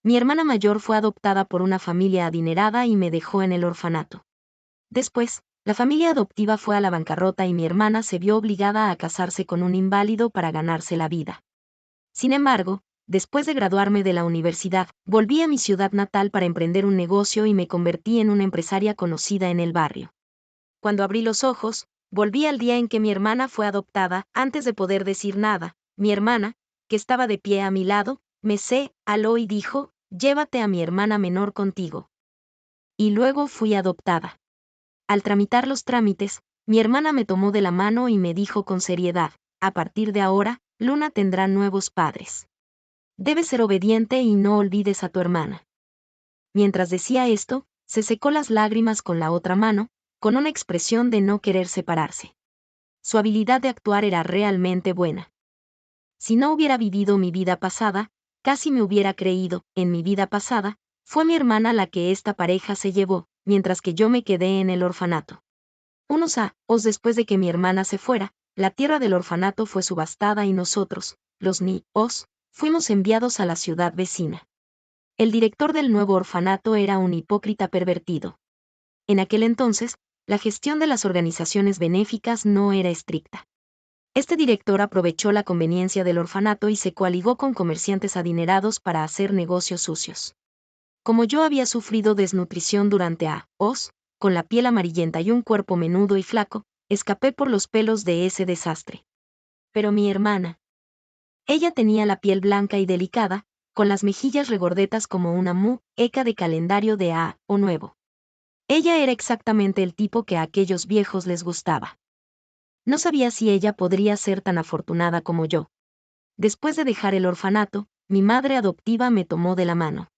Mi hermana mayor fue adoptada por una familia adinerada y me dejó en el orfanato. Después, la familia adoptiva fue a la bancarrota y mi hermana se vio obligada a casarse con un inválido para ganarse la vida. Sin embargo, después de graduarme de la universidad, volví a mi ciudad natal para emprender un negocio y me convertí en una empresaria conocida en el barrio. Cuando abrí los ojos, volví al día en que mi hermana fue adoptada. Antes de poder decir nada, mi hermana, que estaba de pie a mi lado, me aló y dijo: «Llévate a mi hermana menor contigo». Y luego fui adoptada. Al tramitar los trámites, mi hermana me tomó de la mano y me dijo con seriedad: «A partir de ahora, Luna tendrá nuevos padres. Debes ser obediente y no olvides a tu hermana». Mientras decía esto, se secó las lágrimas con la otra mano, con una expresión de no querer separarse. Su habilidad de actuar era realmente buena. Si no hubiera vivido mi vida pasada, casi me hubiera creído. En mi vida pasada, fue mi hermana la que esta pareja se llevó, mientras que yo me quedé en el orfanato. Unos años después de que mi hermana se fuera, la tierra del orfanato fue subastada y nosotros, los niños, fuimos enviados a la ciudad vecina. El director del nuevo orfanato era un hipócrita pervertido. En aquel entonces, la gestión de las organizaciones benéficas no era estricta. Este director aprovechó la conveniencia del orfanato y se coaligó con comerciantes adinerados para hacer negocios sucios. Como yo había sufrido desnutrición durante años, con la piel amarillenta y un cuerpo menudo y flaco, escapé por los pelos de ese desastre. Pero mi hermana. Ella tenía la piel blanca y delicada, con las mejillas regordetas como una muñeca de calendario de o nuevo. Ella era exactamente el tipo que a aquellos viejos les gustaba. No sabía si ella podría ser tan afortunada como yo. Después de dejar el orfanato, mi madre adoptiva me tomó de la mano.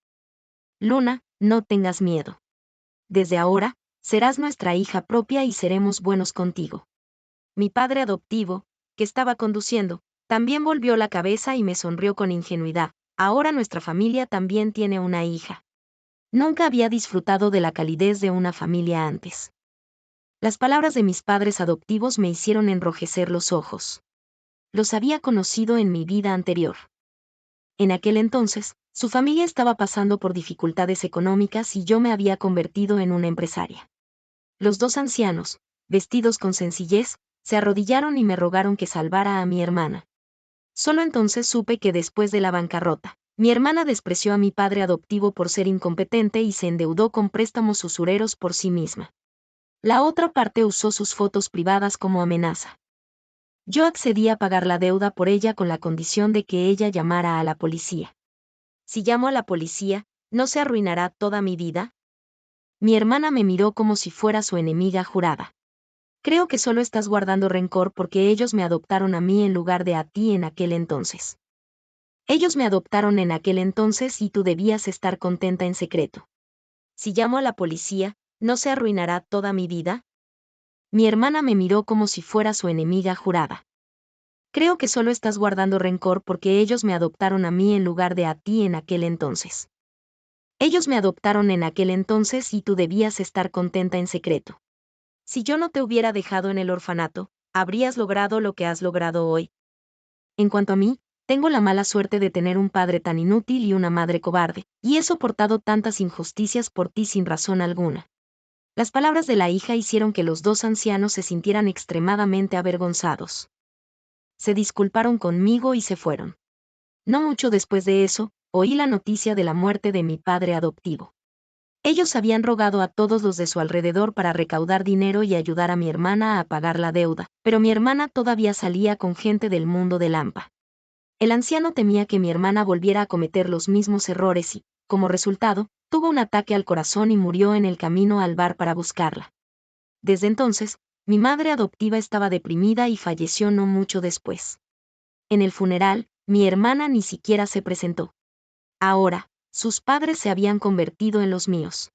«Luna, no tengas miedo. Desde ahora, serás nuestra hija propia y seremos buenos contigo». Mi padre adoptivo, que estaba conduciendo, también volvió la cabeza y me sonrió con ingenuidad. «Ahora nuestra familia también tiene una hija». Nunca había disfrutado de la calidez de una familia antes. Las palabras de mis padres adoptivos me hicieron enrojecer los ojos. Los había conocido en mi vida anterior. En aquel entonces, su familia estaba pasando por dificultades económicas y yo me había convertido en una empresaria. Los dos ancianos, vestidos con sencillez, se arrodillaron y me rogaron que salvara a mi hermana. Solo entonces supe que después de la bancarrota, mi hermana despreció a mi padre adoptivo por ser incompetente y se endeudó con préstamos usureros por sí misma. La otra parte usó sus fotos privadas como amenaza. Yo accedí a pagar la deuda por ella con la condición de que ella llamara a la policía. «Si llamo a la policía, ¿no se arruinará toda mi vida?». Mi hermana me miró como si fuera su enemiga jurada. «Creo que solo estás guardando rencor porque ellos me adoptaron a mí en lugar de a ti en aquel entonces. Ellos me adoptaron en aquel entonces y tú debías estar contenta en secreto. Si llamo a la policía, ¿no se arruinará toda mi vida?». Mi hermana me miró como si fuera su enemiga jurada. «Creo que solo estás guardando rencor porque ellos me adoptaron a mí en lugar de a ti en aquel entonces. Ellos me adoptaron en aquel entonces y tú debías estar contenta en secreto. Si yo no te hubiera dejado en el orfanato, habrías logrado lo que has logrado hoy. En cuanto a mí, tengo la mala suerte de tener un padre tan inútil y una madre cobarde, y he soportado tantas injusticias por ti sin razón alguna». Las palabras de la hija hicieron que los dos ancianos se sintieran extremadamente avergonzados. Se disculparon conmigo y se fueron. No mucho después de eso, oí la noticia de la muerte de mi padre adoptivo. Ellos habían rogado a todos los de su alrededor para recaudar dinero y ayudar a mi hermana a pagar la deuda, pero mi hermana todavía salía con gente del mundo de Lampa. El anciano temía que mi hermana volviera a cometer los mismos errores y, como resultado, tuvo un ataque al corazón y murió en el camino al bar para buscarla. Desde entonces, mi madre adoptiva estaba deprimida y falleció no mucho después. En el funeral, mi hermana ni siquiera se presentó. Ahora, sus padres se habían convertido en los míos.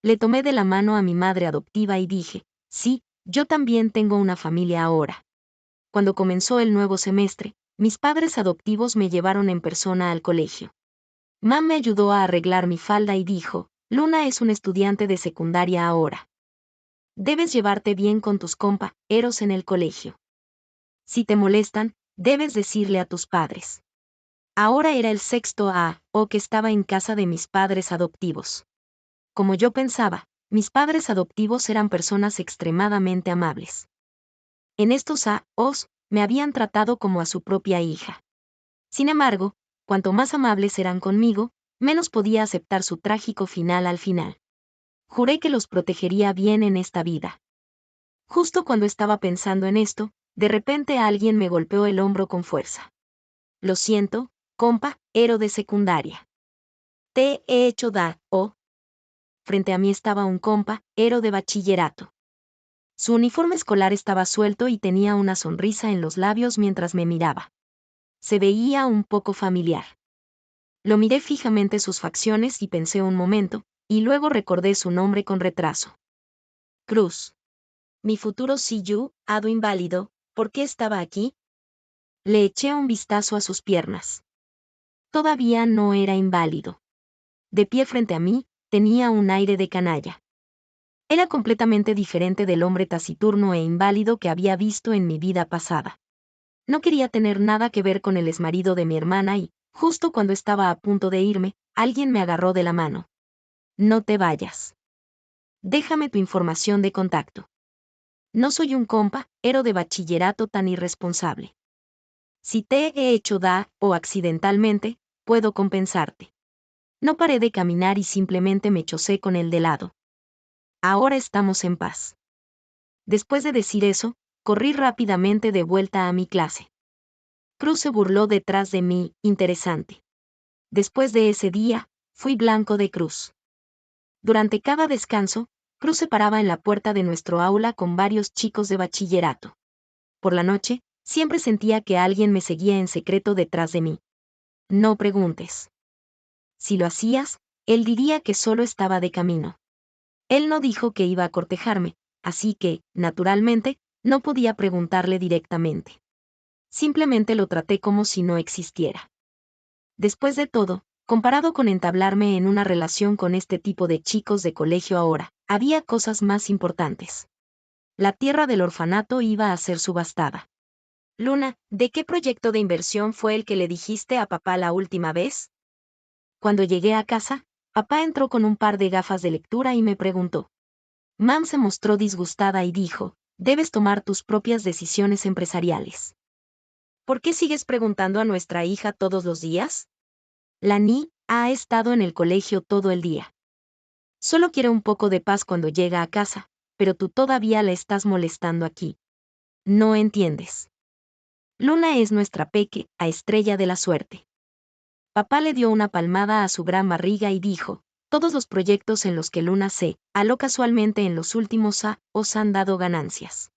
Le tomé de la mano a mi madre adoptiva y dije: «Sí, yo también tengo una familia ahora». Cuando comenzó el nuevo semestre, mis padres adoptivos me llevaron en persona al colegio. Mam me ayudó a arreglar mi falda y dijo: «Luna es un estudiante de secundaria ahora. Debes llevarte bien con tus compañeros en el colegio. Si te molestan, debes decirle a tus padres». Ahora era el sexto o que estaba en casa de mis padres adoptivos. Como yo pensaba, mis padres adoptivos eran personas extremadamente amables. En estos años, me habían tratado como a su propia hija. Sin embargo, cuanto más amables eran conmigo, menos podía aceptar su trágico final al final. Juré que los protegería bien en esta vida. Justo cuando estaba pensando en esto, de repente alguien me golpeó el hombro con fuerza. Lo siento, compa, ero de secundaria. Te he hecho Frente a mí estaba un compa, ero de bachillerato. Su uniforme escolar estaba suelto y tenía una sonrisa en los labios mientras me miraba. Se veía un poco familiar. Lo miré fijamente sus facciones y pensé un momento, y luego recordé su nombre con retraso. Cruz. Mi futuro CU, hado inválido, ¿por qué estaba aquí? Le eché un vistazo a sus piernas. Todavía no era inválido. De pie frente a mí, tenía un aire de canalla. Era completamente diferente del hombre taciturno e inválido que había visto en mi vida pasada. No quería tener nada que ver con el exmarido de mi hermana y, justo cuando estaba a punto de irme, alguien me agarró de la mano. No te vayas. Déjame tu información de contacto. No soy un compa, ero de bachillerato tan irresponsable. Si te he hecho o accidentalmente, puedo compensarte. No paré de caminar y simplemente me chocé con el de lado. Ahora estamos en paz. Después de decir eso, corrí rápidamente de vuelta a mi clase. Cruz se burló detrás de mí, interesante. Después de ese día, fui blanco de Cruz. Durante cada descanso, Cruz se paraba en la puerta de nuestro aula con varios chicos de bachillerato. Por la noche, siempre sentía que alguien me seguía en secreto detrás de mí. No preguntes. Si lo hacías, él diría que solo estaba de camino. Él no dijo que iba a cortejarme, así que, naturalmente, no podía preguntarle directamente. Simplemente lo traté como si no existiera. Después de todo, comparado con entablarme en una relación con este tipo de chicos de colegio ahora, había cosas más importantes. La tierra del orfanato iba a ser subastada. Luna, ¿de qué proyecto de inversión fue el que le dijiste a papá la última vez? Cuando llegué a casa, papá entró con un par de gafas de lectura y me preguntó. Mam se mostró disgustada y dijo, debes tomar tus propias decisiones empresariales. ¿Por qué sigues preguntando a nuestra hija todos los días? La Ni ha estado en el colegio todo el día. Solo quiere un poco de paz cuando llega a casa, pero tú todavía la estás molestando aquí. No entiendes. Luna es nuestra a estrella de la suerte. Papá le dio una palmada a su gran barriga y dijo, todos los proyectos en los que Luna se aló casualmente en los últimos os han dado ganancias.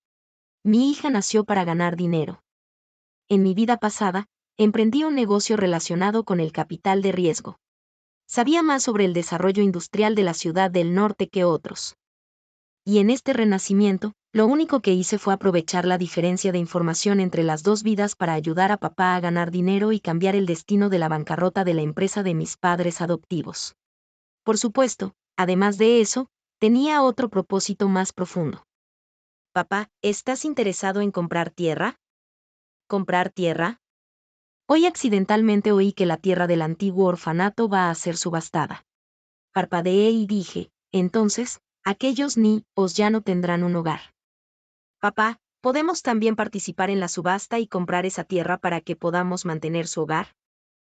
Mi hija nació para ganar dinero. En mi vida pasada, emprendí un negocio relacionado con el capital de riesgo. Sabía más sobre el desarrollo industrial de la ciudad del norte que otros. Y en este renacimiento, lo único que hice fue aprovechar la diferencia de información entre las dos vidas para ayudar a papá a ganar dinero y cambiar el destino de la bancarrota de la empresa de mis padres adoptivos. Por supuesto, además de eso, tenía otro propósito más profundo. Papá, ¿estás interesado en comprar tierra? ¿Comprar tierra? Hoy accidentalmente oí que la tierra del antiguo orfanato va a ser subastada. Parpadeé y dije, entonces, aquellos niños ya no tendrán un hogar. Papá, ¿podemos también participar en la subasta y comprar esa tierra para que podamos mantener su hogar?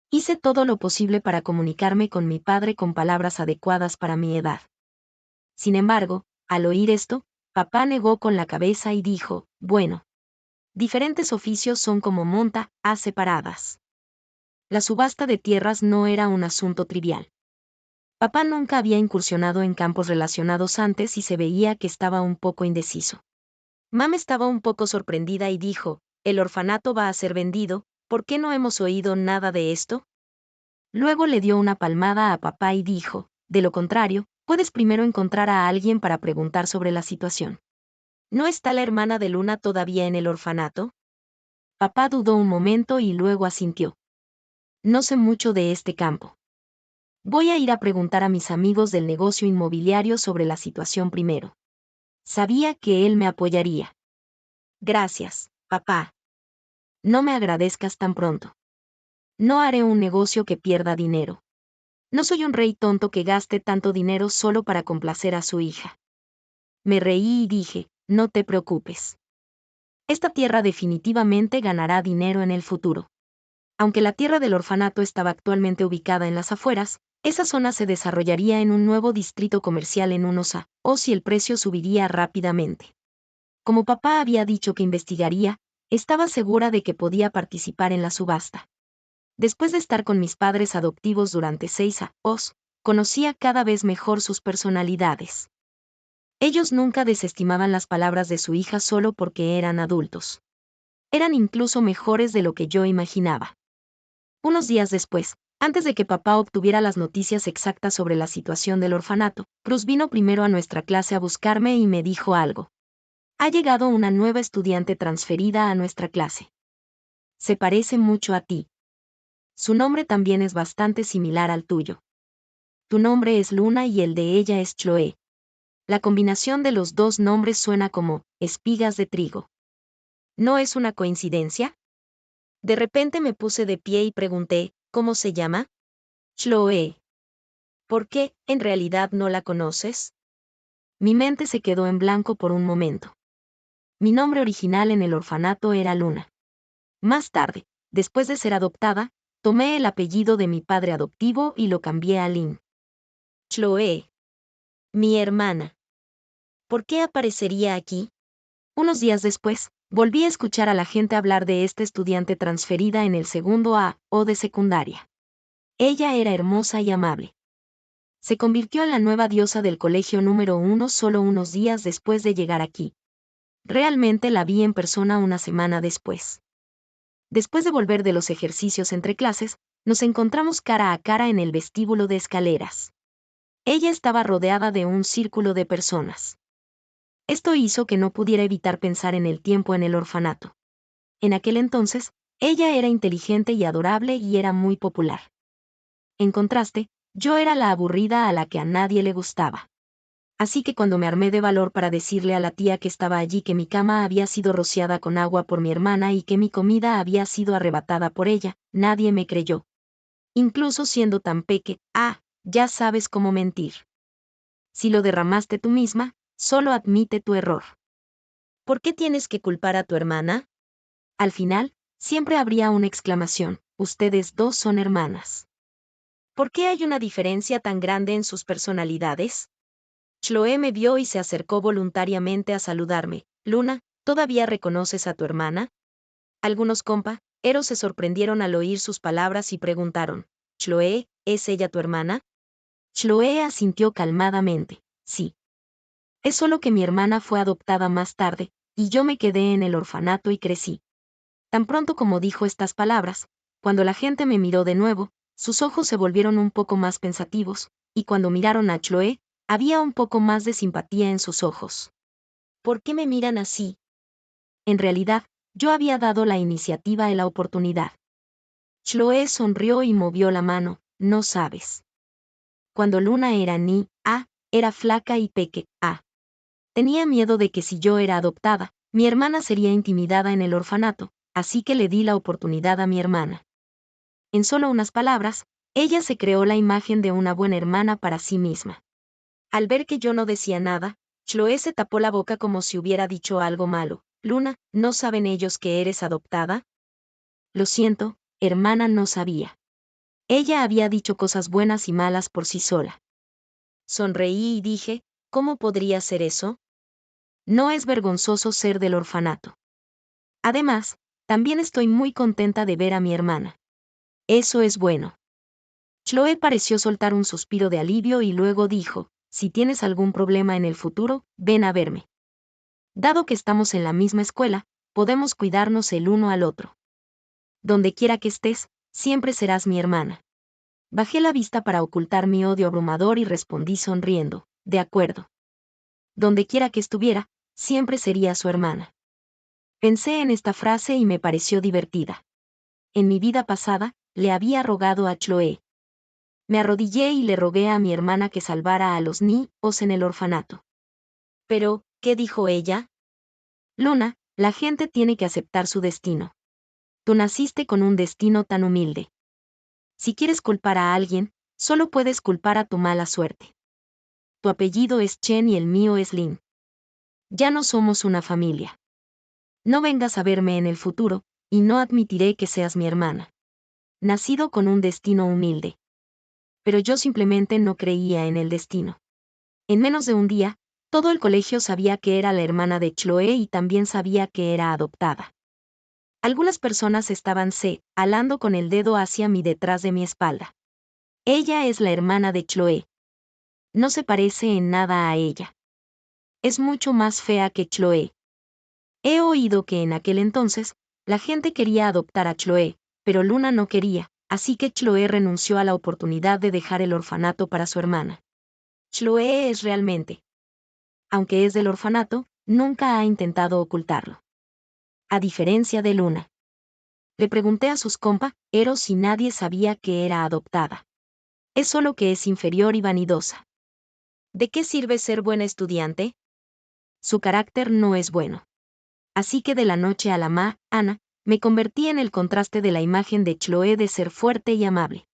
Hice todo lo posible para comunicarme con mi padre con palabras adecuadas para mi edad. Sin embargo, al oír esto, papá negó con la cabeza y dijo, bueno. Diferentes oficios son como monta, separadas. La subasta de tierras no era un asunto trivial. Papá nunca había incursionado en campos relacionados antes y se veía que estaba un poco indeciso. Mam estaba un poco sorprendida y dijo, el orfanato va a ser vendido, ¿por qué no hemos oído nada de esto? Luego le dio una palmada a papá y dijo, de lo contrario, puedes primero encontrar a alguien para preguntar sobre la situación. ¿No está la hermana de Luna todavía en el orfanato? Papá dudó un momento y luego asintió. No sé mucho de este campo. Voy a ir a preguntar a mis amigos del negocio inmobiliario sobre la situación primero. Sabía que él me apoyaría. Gracias, papá. No me agradezcas tan pronto. no haré un negocio que pierda dinero. No soy un rey tonto que gaste tanto dinero solo para complacer a su hija. Me reí y dije, no te preocupes. Esta tierra definitivamente ganará dinero en el futuro. Aunque la tierra del orfanato estaba actualmente ubicada en las afueras, esa zona se desarrollaría en un nuevo distrito comercial en unos años y el precio subiría rápidamente. Como papá había dicho que investigaría, estaba segura de que podía participar en la subasta. Después de estar con mis padres adoptivos durante 6 años, conocía cada vez mejor sus personalidades. Ellos nunca desestimaban las palabras de su hija solo porque eran adultos. Eran incluso mejores de lo que yo imaginaba. Unos días después, antes de que papá obtuviera las noticias exactas sobre la situación del orfanato, Cruz vino primero a nuestra clase a buscarme y me dijo algo. Ha llegado una nueva estudiante transferida a nuestra clase. Se parece mucho a ti. Su nombre también es bastante similar al tuyo. Tu nombre es Luna y el de ella es Chloe. La combinación de los dos nombres suena como espigas de trigo. ¿No es una coincidencia? De repente me puse de pie y pregunté, ¿cómo se llama? Chloe. ¿Por qué, en realidad no la conoces? Mi mente se quedó en blanco por un momento. Mi nombre original en el orfanato era Luna. Más tarde, después de ser adoptada, tomé el apellido de mi padre adoptivo y lo cambié a Lynn. Chloe. Mi hermana. ¿Por qué aparecería aquí? Unos días después, volví a escuchar a la gente hablar de esta estudiante transferida en el segundo año de secundaria. Ella era hermosa y amable. Se convirtió en la nueva diosa del colegio número 1 solo unos días después de llegar aquí. Realmente la vi en persona una semana después. Después de volver de los ejercicios entre clases, nos encontramos cara a cara en el vestíbulo de escaleras. Ella estaba rodeada de un círculo de personas. Esto hizo que no pudiera evitar pensar en el tiempo en el orfanato. En aquel entonces, ella era inteligente y adorable y era muy popular. En contraste, yo era la aburrida a la que a nadie le gustaba. Así que cuando me armé de valor para decirle a la tía que estaba allí que mi cama había sido rociada con agua por mi hermana y que mi comida había sido arrebatada por ella, nadie me creyó. Incluso siendo tan ya sabes cómo mentir. Si lo derramaste tú misma, solo admite tu error. ¿Por qué tienes que culpar a tu hermana? Al final, siempre habría una exclamación, ustedes dos son hermanas. ¿Por qué hay una diferencia tan grande en sus personalidades? Chloe me vio y se acercó voluntariamente a saludarme. Luna, ¿todavía reconoces a tu hermana? Algunos compañeros se sorprendieron al oír sus palabras y preguntaron, Chloe, ¿es ella tu hermana? Chloe asintió calmadamente, sí. Es solo que mi hermana fue adoptada más tarde, y yo me quedé en el orfanato y crecí. Tan pronto como dijo estas palabras, cuando la gente me miró de nuevo, sus ojos se volvieron un poco más pensativos, y cuando miraron a Chloe, había un poco más de simpatía en sus ojos. ¿Por qué me miran así? En realidad, yo había dado la iniciativa y la oportunidad. Chloe sonrió y movió la mano, no sabes. Cuando Luna era era flaca y pequeña. Tenía miedo de que si yo era adoptada, mi hermana sería intimidada en el orfanato, así que le di la oportunidad a mi hermana. En solo unas palabras, ella se creó la imagen de una buena hermana para sí misma. Al ver que yo no decía nada, Chloe se tapó la boca como si hubiera dicho algo malo. Luna, ¿no saben ellos que eres adoptada? Lo siento, hermana no sabía. Ella había dicho cosas buenas y malas por sí sola. Sonreí y dije, ¿cómo podría ser eso? No es vergonzoso ser del orfanato. Además, también estoy muy contenta de ver a mi hermana. Eso es bueno. Chloe pareció soltar un suspiro de alivio y luego dijo, si tienes algún problema en el futuro, ven a verme. Dado que estamos en la misma escuela, podemos cuidarnos el uno al otro. Donde quiera que estés, siempre serás mi hermana. Bajé la vista para ocultar mi odio abrumador y respondí sonriendo, de acuerdo. Donde quiera que estuviera, siempre sería su hermana. Pensé en esta frase y me pareció divertida. En mi vida pasada, le había rogado a Chloe. Me arrodillé y le rogué a mi hermana que salvara a los niños en el orfanato. Pero, ¿qué dijo ella? Luna, la gente tiene que aceptar su destino. Tú naciste con un destino tan humilde. Si quieres culpar a alguien, solo puedes culpar a tu mala suerte. Tu apellido es Chen y el mío es Lin. Ya no somos una familia. No vengas a verme en el futuro, y no admitiré que seas mi hermana. Nacido con un destino humilde. Pero yo simplemente no creía en el destino. En menos de un día, todo el colegio sabía que era la hermana de Chloe y también sabía que era adoptada. Algunas personas estaban alando con el dedo hacia mí detrás de mi espalda. Ella es la hermana de Chloe. No se parece en nada a ella. Es mucho más fea que Chloe. He oído que en aquel entonces, la gente quería adoptar a Chloe, pero Luna no quería, así que Chloe renunció a la oportunidad de dejar el orfanato para su hermana. Chloe es realmente, aunque es del orfanato, nunca ha intentado ocultarlo. A diferencia de Luna. Le pregunté a sus compañeros si nadie sabía que era adoptada. Es solo que es inferior y vanidosa. ¿De qué sirve ser buena estudiante? Su carácter no es bueno. Así que de la noche a la mañana, me convertí en el contraste de la imagen de Chloe de ser fuerte y amable.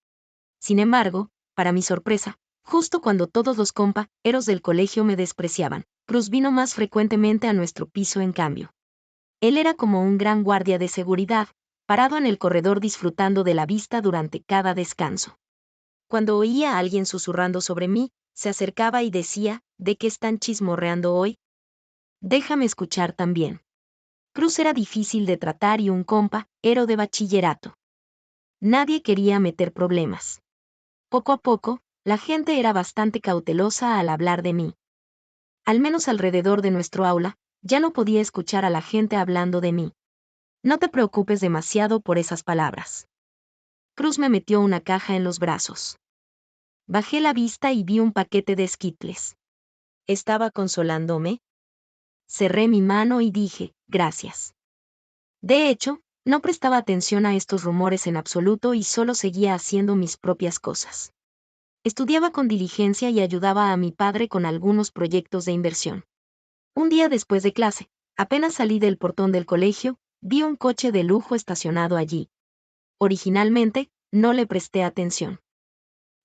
Sin embargo, para mi sorpresa, justo cuando todos los compañeros del colegio me despreciaban, Cruz vino más frecuentemente a nuestro piso en cambio. Él era como un gran guardia de seguridad, parado en el corredor disfrutando de la vista durante cada descanso. Cuando oía a alguien susurrando sobre mí, se acercaba y decía, ¿de qué están chismorreando hoy? Déjame escuchar también. Cruz era difícil de tratar y un compañero de bachillerato. Nadie quería meter problemas. Poco a poco, la gente era bastante cautelosa al hablar de mí. Al menos alrededor de nuestro aula, ya no podía escuchar a la gente hablando de mí. No te preocupes demasiado por esas palabras. Cruz me metió una caja en los brazos. Bajé la vista y vi un paquete de Skittles. ¿Estaba consolándome? Cerré mi mano y dije, gracias. De hecho, no prestaba atención a estos rumores en absoluto y solo seguía haciendo mis propias cosas. Estudiaba con diligencia y ayudaba a mi padre con algunos proyectos de inversión. Un día después de clase, apenas salí del portón del colegio, vi un coche de lujo estacionado allí. Originalmente, no le presté atención.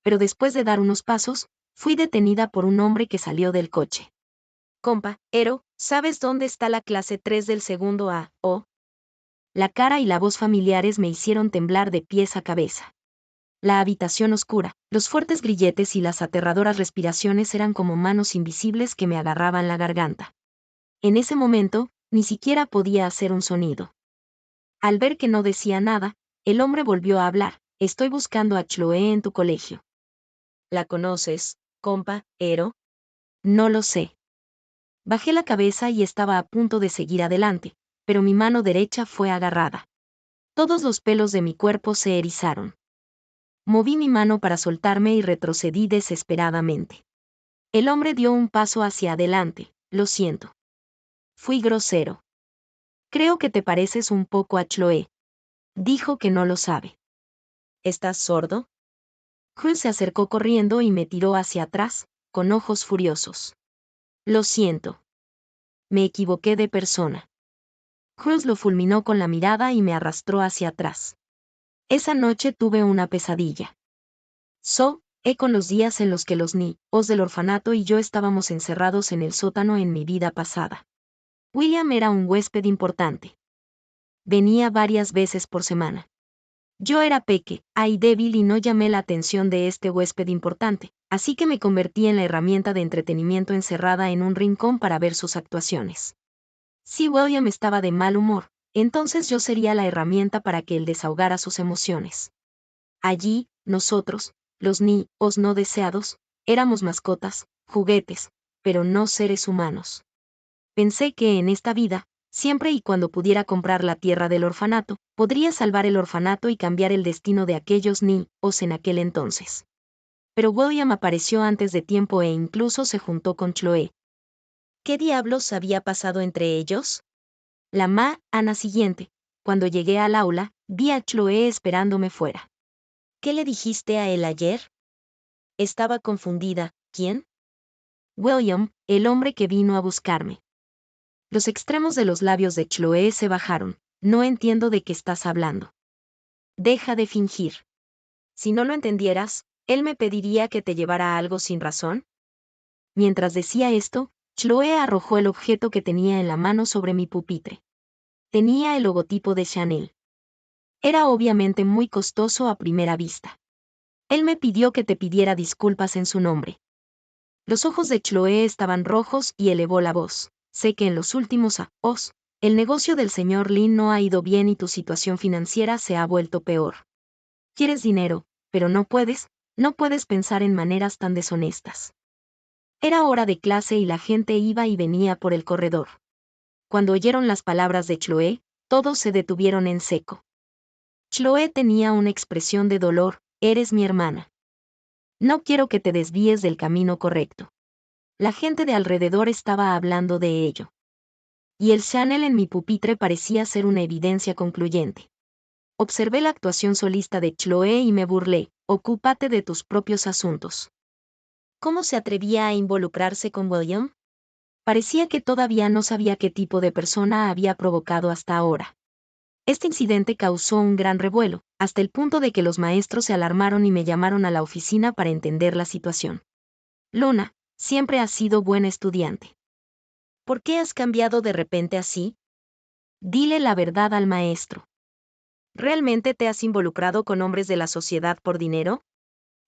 Pero después de dar unos pasos, fui detenida por un hombre que salió del coche. Compañero, ¿sabes dónde está la clase 3 del segundo A? La cara y la voz familiares me hicieron temblar de pies a cabeza. La habitación oscura, los fuertes grilletes y las aterradoras respiraciones eran como manos invisibles que me agarraban la garganta. En ese momento, ni siquiera podía hacer un sonido. Al ver que no decía nada, el hombre volvió a hablar, estoy buscando a Chloe en tu colegio. ¿La conoces, compañero? No lo sé. Bajé la cabeza y estaba a punto de seguir adelante, pero mi mano derecha fue agarrada. Todos los pelos de mi cuerpo se erizaron. Moví mi mano para soltarme y retrocedí desesperadamente. El hombre dio un paso hacia adelante, lo siento. Fui grosero. Creo que te pareces un poco a Chloe. Dijo que no lo sabe. ¿Estás sordo? Cruz se acercó corriendo y me tiró hacia atrás, con ojos furiosos. Lo siento. Me equivoqué de persona. Cruz lo fulminó con la mirada y me arrastró hacia atrás. Esa noche tuve una pesadilla. Con los días en los que los niños del orfanato y yo estábamos encerrados en el sótano en mi vida pasada. William era un huésped importante. Venía varias veces por semana. Yo era débil y no llamé la atención de este huésped importante, así que me convertí en la herramienta de entretenimiento encerrada en un rincón para ver sus actuaciones. Si William estaba de mal humor, entonces yo sería la herramienta para que él desahogara sus emociones. Allí, nosotros, los niños no deseados, éramos mascotas, juguetes, pero no seres humanos. Pensé que en esta vida, siempre y cuando pudiera comprar la tierra del orfanato, podría salvar el orfanato y cambiar el destino de aquellos niños en aquel entonces. Pero William apareció antes de tiempo e incluso se juntó con Chloe. ¿Qué diablos había pasado entre ellos? La mañana siguiente, cuando llegué al aula, vi a Chloe esperándome fuera. ¿Qué le dijiste a él ayer? Estaba confundida. ¿Quién? William, el hombre que vino a buscarme. Los extremos de los labios de Chloe se bajaron. No entiendo de qué estás hablando. Deja de fingir. Si no lo entendieras, él me pediría que te llevara algo sin razón. Mientras decía esto, Chloe arrojó el objeto que tenía en la mano sobre mi pupitre. Tenía el logotipo de Chanel. Era obviamente muy costoso a primera vista. Él me pidió que te pidiera disculpas en su nombre. Los ojos de Chloe estaban rojos y elevó la voz. Sé que en los últimos años, el negocio del señor Lin no ha ido bien y tu situación financiera se ha vuelto peor. Quieres dinero, pero no puedes pensar en maneras tan deshonestas. Era hora de clase y la gente iba y venía por el corredor. Cuando oyeron las palabras de Chloe, todos se detuvieron en seco. Chloe tenía una expresión de dolor. Eres mi hermana. No quiero que te desvíes del camino correcto. La gente de alrededor estaba hablando de ello. Y el Chanel en mi pupitre parecía ser una evidencia concluyente. Observé la actuación solista de Chloe y me burlé. Ocúpate de tus propios asuntos. ¿Cómo se atrevía a involucrarse con William? Parecía que todavía no sabía qué tipo de persona había provocado hasta ahora. Este incidente causó un gran revuelo, hasta el punto de que los maestros se alarmaron y me llamaron a la oficina para entender la situación. Luna, siempre has sido buena estudiante. ¿Por qué has cambiado de repente así? Dile la verdad al maestro. ¿Realmente te has involucrado con hombres de la sociedad por dinero?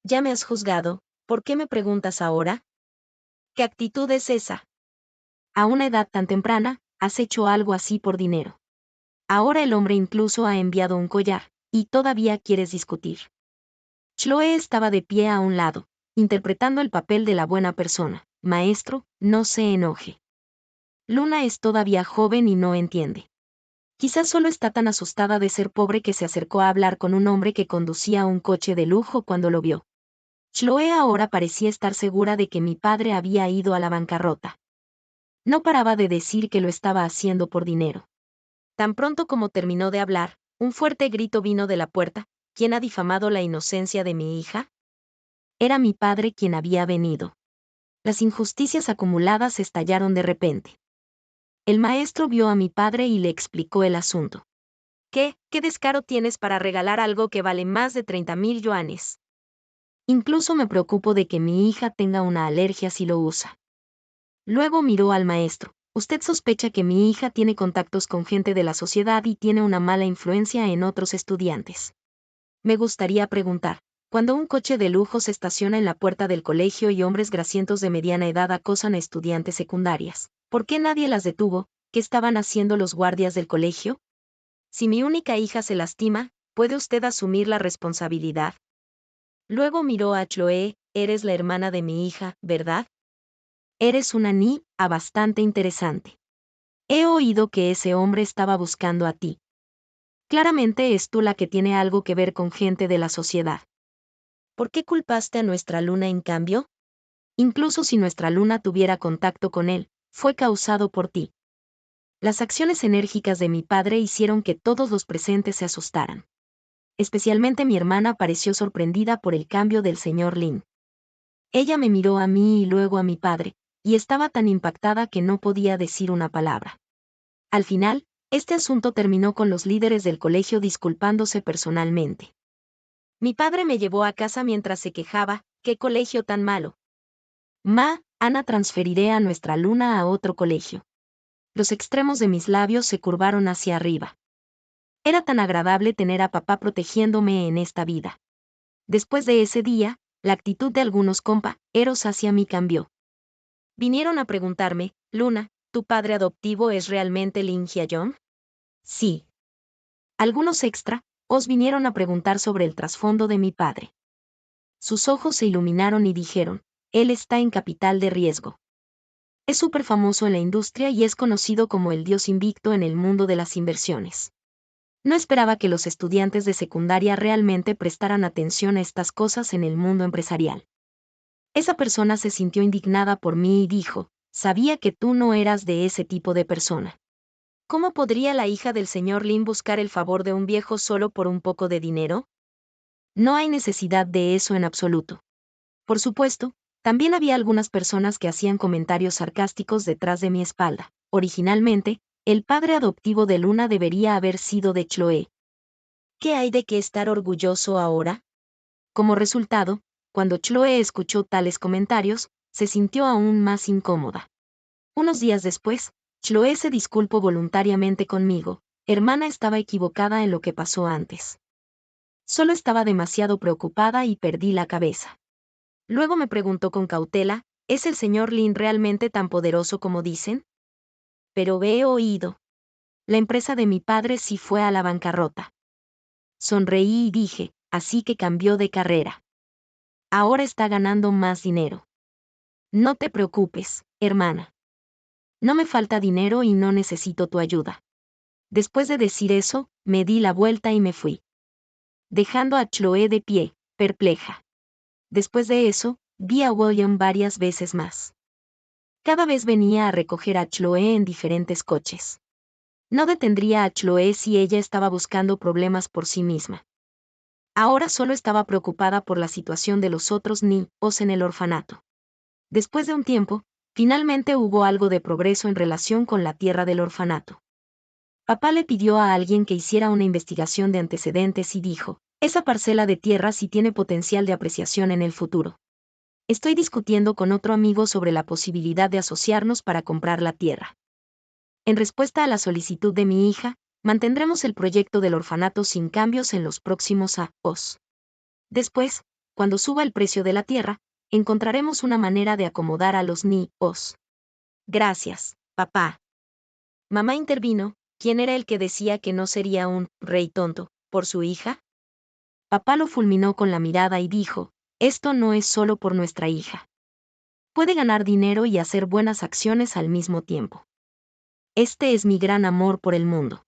Ya me has juzgado, ¿por qué me preguntas ahora? ¿Qué actitud es esa? A una edad tan temprana, has hecho algo así por dinero. Ahora el hombre incluso ha enviado un collar, y todavía quieres discutir. Chloe estaba de pie a un lado, interpretando el papel de la buena persona. Maestro, no se enoje. Luna es todavía joven y no entiende. Quizás solo está tan asustada de ser pobre que se acercó a hablar con un hombre que conducía un coche de lujo cuando lo vio. Chloe ahora parecía estar segura de que mi padre había ido a la bancarrota. No paraba de decir que lo estaba haciendo por dinero. Tan pronto como terminó de hablar, un fuerte grito vino de la puerta. ¿Quién ha difamado la inocencia de mi hija? Era mi padre quien había venido. Las injusticias acumuladas estallaron de repente. El maestro vio a mi padre y le explicó el asunto. ¿Qué descaro tienes para regalar algo que vale más de 30,000 yuanes? Incluso me preocupo de que mi hija tenga una alergia si lo usa. Luego miró al maestro. Usted sospecha que mi hija tiene contactos con gente de la sociedad y tiene una mala influencia en otros estudiantes. Me gustaría preguntar, cuando un coche de lujo se estaciona en la puerta del colegio y hombres grasientos de mediana edad acosan a estudiantes secundarias, ¿por qué nadie las detuvo? ¿Qué estaban haciendo los guardias del colegio? Si mi única hija se lastima, ¿puede usted asumir la responsabilidad? Luego miró a Chloe. Eres la hermana de mi hija, ¿verdad? Eres una niña bastante interesante. He oído que ese hombre estaba buscando a ti. Claramente es tú la que tiene algo que ver con gente de la sociedad. ¿Por qué culpaste a nuestra Luna en cambio? Incluso si nuestra Luna tuviera contacto con él, fue causado por ti. Las acciones enérgicas de mi padre hicieron que todos los presentes se asustaran. Especialmente mi hermana pareció sorprendida por el cambio del señor Lin. Ella me miró a mí y luego a mi padre, y estaba tan impactada que no podía decir una palabra. Al final, este asunto terminó con los líderes del colegio disculpándose personalmente. Mi padre me llevó a casa mientras se quejaba. ¿Qué colegio tan malo? Ana, transferiré a nuestra Luna a otro colegio. Los extremos de mis labios se curvaron hacia arriba. Era tan agradable tener a papá protegiéndome en esta vida. Después de ese día, la actitud de algunos compañeros hacia mí cambió. Vinieron a preguntarme, Luna, ¿tu padre adoptivo es realmente Lin Hyayong? Sí. Algunos os vinieron a preguntar sobre el trasfondo de mi padre. Sus ojos se iluminaron y dijeron, él está en capital de riesgo. Es súper famoso en la industria y es conocido como el dios invicto en el mundo de las inversiones. No esperaba que los estudiantes de secundaria realmente prestaran atención a estas cosas en el mundo empresarial. Esa persona se sintió indignada por mí y dijo, sabía que tú no eras de ese tipo de persona. ¿Cómo podría la hija del señor Lin buscar el favor de un viejo solo por un poco de dinero? No hay necesidad de eso en absoluto. Por supuesto, también había algunas personas que hacían comentarios sarcásticos detrás de mi espalda. Originalmente, el padre adoptivo de Luna debería haber sido de Chloe. ¿Qué hay de qué estar orgulloso ahora? Como resultado, cuando Chloe escuchó tales comentarios, se sintió aún más incómoda. Unos días después, Chloe se disculpó voluntariamente conmigo. Hermana, estaba equivocada en lo que pasó antes. Solo estaba demasiado preocupada y perdí la cabeza. Luego me preguntó con cautela, ¿es el señor Lin realmente tan poderoso como dicen? Pero he oído. La empresa de mi padre sí fue a la bancarrota. Sonreí y dije, así que cambió de carrera. Ahora está ganando más dinero. No te preocupes, hermana. No me falta dinero y no necesito tu ayuda. Después de decir eso, me di la vuelta y me fui, dejando a Chloe de pie, perpleja. Después de eso, vi a William varias veces más. Cada vez venía a recoger a Chloe en diferentes coches. No detendría a Chloe si ella estaba buscando problemas por sí misma. Ahora solo estaba preocupada por la situación de los otros niños en el orfanato. Después de un tiempo, finalmente hubo algo de progreso en relación con la tierra del orfanato. Papá le pidió a alguien que hiciera una investigación de antecedentes y dijo, esa parcela de tierra sí tiene potencial de apreciación en el futuro. Estoy discutiendo con otro amigo sobre la posibilidad de asociarnos para comprar la tierra. En respuesta a la solicitud de mi hija, mantendremos el proyecto del orfanato sin cambios en los próximos años. Después, cuando suba el precio de la tierra, encontraremos una manera de acomodar a los niños. Gracias, papá. Mamá intervino. ¿Quién era el que decía que no sería un rey tonto por su hija? Papá lo fulminó con la mirada y dijo, esto no es solo por nuestra hija. Puede ganar dinero y hacer buenas acciones al mismo tiempo. Este es mi gran amor por el mundo.